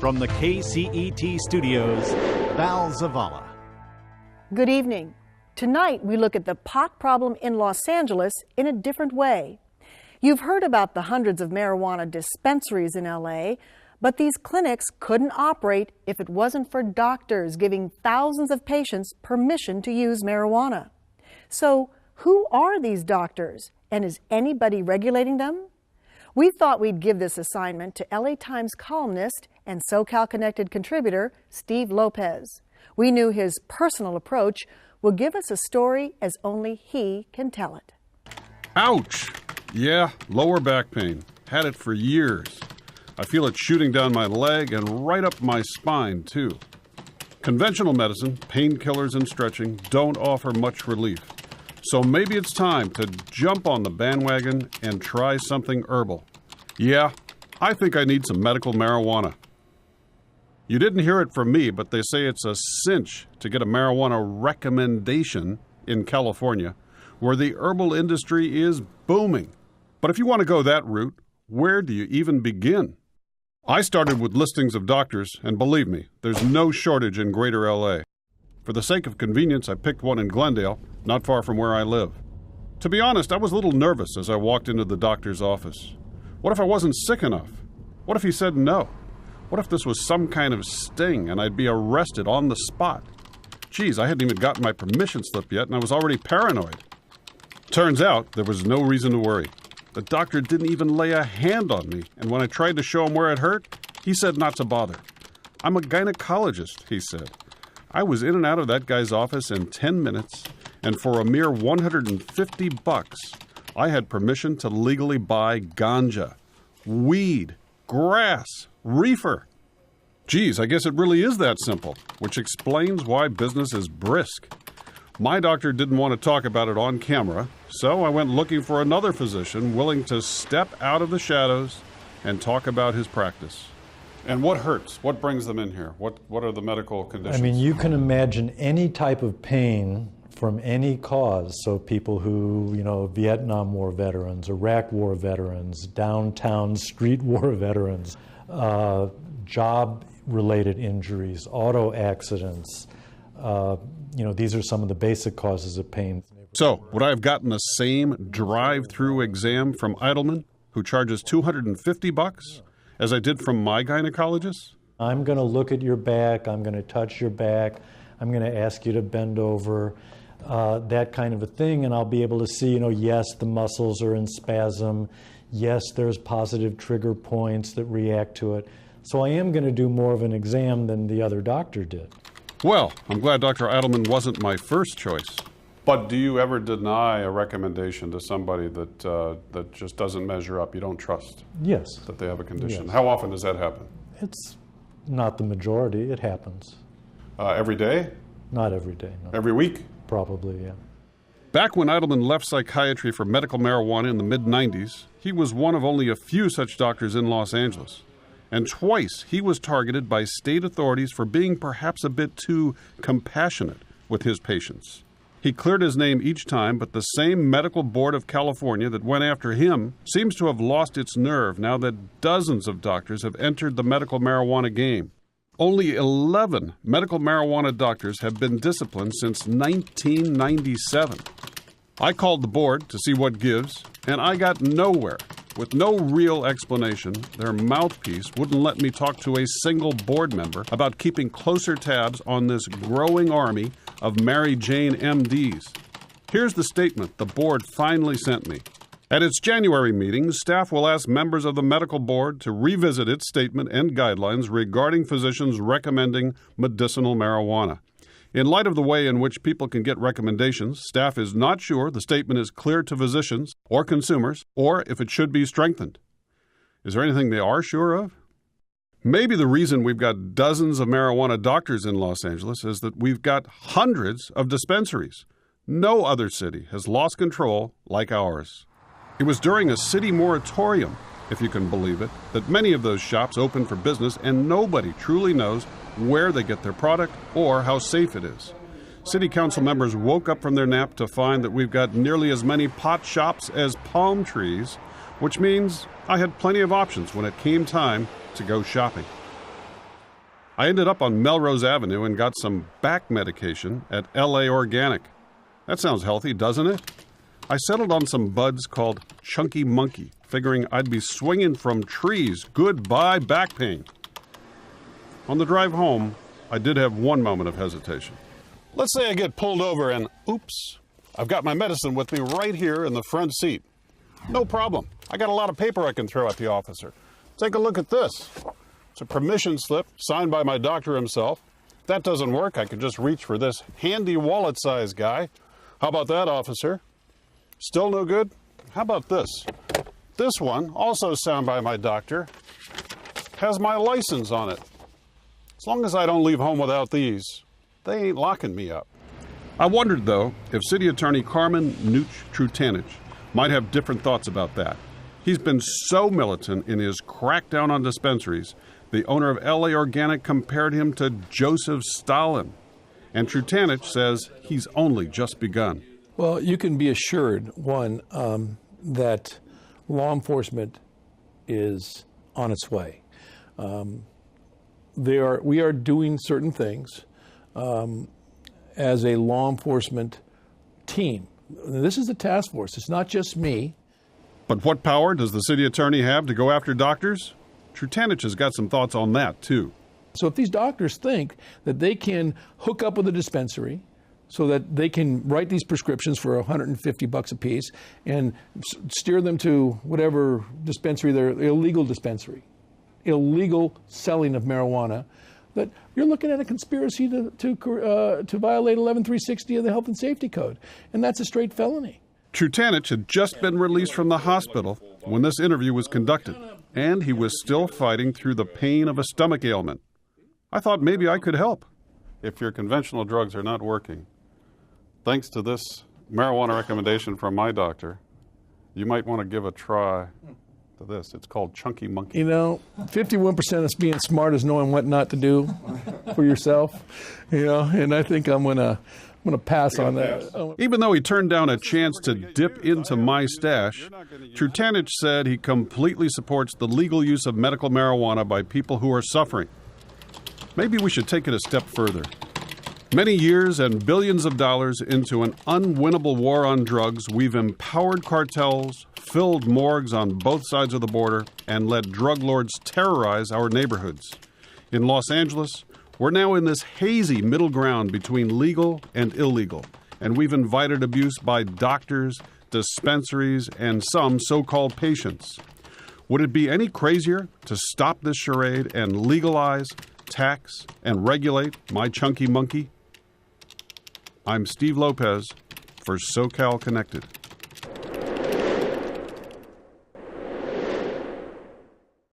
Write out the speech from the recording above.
From the KCET studios, Val Zavala. Good evening. Tonight we look at the pot problem in Los Angeles in a different way. You've heard about the hundreds of marijuana dispensaries in LA, but these clinics couldn't operate if it wasn't for doctors giving thousands of patients permission to use marijuana. So who are these doctors, and is anybody regulating them? We thought we'd give this assignment to LA Times columnist and SoCal Connected contributor Steve Lopez. We knew his personal approach will give us a story as only he can tell it. Ouch! Yeah, lower back pain. Had it for years. I feel it shooting down my leg and right up my spine, too. Conventional medicine, painkillers and stretching don't offer much relief. So maybe it's time to jump on the bandwagon and try something herbal. Yeah, I think I need some medical marijuana. You didn't hear it from me, but they say it's a cinch to get a marijuana recommendation in California, where the herbal industry is booming. But if you want to go that route, where do you even begin? I started with listings of doctors, and believe me, there's no shortage in Greater LA. For the sake of convenience, I picked one in Glendale, not far from where I live. To be honest, I was a little nervous as I walked into the doctor's office. What if I wasn't sick enough? What if he said no? What if this was some kind of sting and I'd be arrested on the spot? Geez, I hadn't even gotten my permission slip yet and I was already paranoid. Turns out there was no reason to worry. The doctor didn't even lay a hand on me, and when I tried to show him where it hurt, he said not to bother. I'm a gynecologist, he said. I was in and out of that guy's office in 10 minutes, and for a mere $150, I had permission to legally buy ganja, weed, grass, reefer. Geez, I guess it really is that simple, which explains why business is brisk. My doctor didn't want to talk about it on camera, so I went looking for another physician willing to step out of the shadows and talk about his practice. And what hurts? What brings them in here? What are the medical conditions? I mean, you can imagine any type of pain from any cause. So people who, Vietnam War veterans, Iraq War veterans, downtown street war veterans, job-related injuries, auto accidents. These are some of the basic causes of pain. So, would I have gotten the same drive-through exam from Eidelman, who charges $250, as I did from my gynecologist? I'm going to look at your back, I'm going to touch your back, I'm going to ask you to bend over, that kind of a thing, and I'll be able to see, yes, the muscles are in spasm, yes, there's positive trigger points that react to it. So I am going to do more of an exam than the other doctor did. Well, I'm glad Dr. Eidelman wasn't my first choice. But do you ever deny a recommendation to somebody that just doesn't measure up, you don't trust? Yes. That they have a condition? Yes. How often does that happen? It's not the majority. It happens. Every day? Not every day, no. Every week? Probably, yeah. Back when Eidelman left psychiatry for medical marijuana in the mid-90s, he was one of only a few such doctors in Los Angeles. And twice he was targeted by state authorities for being perhaps a bit too compassionate with his patients. He cleared his name each time, but the same medical board of California that went after him seems to have lost its nerve now that dozens of doctors have entered the medical marijuana game. Only 11 medical marijuana doctors have been disciplined since 1997. I called the board to see what gives, and I got nowhere. With no real explanation, their mouthpiece wouldn't let me talk to a single board member about keeping closer tabs on this growing army of Mary Jane MDs. Here's the statement the board finally sent me. At its January meeting, staff will ask members of the medical board to revisit its statement and guidelines regarding physicians recommending medicinal marijuana. In light of the way in which people can get recommendations, staff is not sure the statement is clear to physicians or consumers, or if it should be strengthened. Is there anything they are sure of? Maybe the reason we've got dozens of marijuana doctors in Los Angeles is that we've got hundreds of dispensaries. No other city has lost control like ours. It was during a city moratorium, if you can believe it, that many of those shops opened for business and nobody truly knows where they get their product or how safe it is. City council members woke up from their nap to find that we've got nearly as many pot shops as palm trees, which means I had plenty of options when it came time to go shopping. I ended up on Melrose Avenue and got some back medication at LA Organic. That sounds healthy, doesn't it? I settled on some buds called Chunky Monkey, figuring I'd be swinging from trees. Goodbye back pain. On the drive home, I did have one moment of hesitation. Let's say I get pulled over and, oops, I've got my medicine with me right here in the front seat. No problem. I got a lot of paper I can throw at the officer. Take a look at this. It's a permission slip signed by my doctor himself. If that doesn't work, I can just reach for this handy wallet-sized guy. How about that, officer? Still no good? How about this? This one, also signed by my doctor, has my license on it. As long as I don't leave home without these, they ain't locking me up. I wondered, though, if City Attorney Carmen Trutanich might have different thoughts about that. He's been so militant in his crackdown on dispensaries, the owner of LA Organic compared him to Joseph Stalin. And Trutanich says he's only just begun. Well, you can be assured, one, that law enforcement is on its way. We are doing certain things as a law enforcement team. This is a task force. It's not just me. But what power does the city attorney have to go after doctors? Trutanich has got some thoughts on that, too. So if these doctors think that they can hook up with a dispensary so that they can write these prescriptions for $150 a piece and steer them to whatever dispensary, their illegal dispensary, illegal selling of marijuana, that you're looking at a conspiracy to violate 11360 of the Health and Safety Code, and that's a straight felony. Trutanich had just been released from the hospital when this interview was conducted, and he was still fighting through the pain of a stomach ailment. I thought maybe I could help. If your conventional drugs are not working, thanks to this marijuana recommendation from my doctor, you might want to give a try to this. It's called Chunky Monkey. You know, 51% of being smart is knowing what not to do for yourself, and I think I'm going to pass on that. Even though he turned down a chance to dip into my stash, Trutanich said he completely supports the legal use of medical marijuana by people who are suffering. Maybe we should take it a step further. Many years and billions of dollars into an unwinnable war on drugs, we've empowered cartels, filled morgues on both sides of the border, and let drug lords terrorize our neighborhoods. In Los Angeles, we're now in this hazy middle ground between legal and illegal, and we've invited abuse by doctors, dispensaries, and some so-called patients. Would it be any crazier to stop this charade and legalize, tax, and regulate my Chunky Monkey? I'm Steve Lopez for SoCal Connected.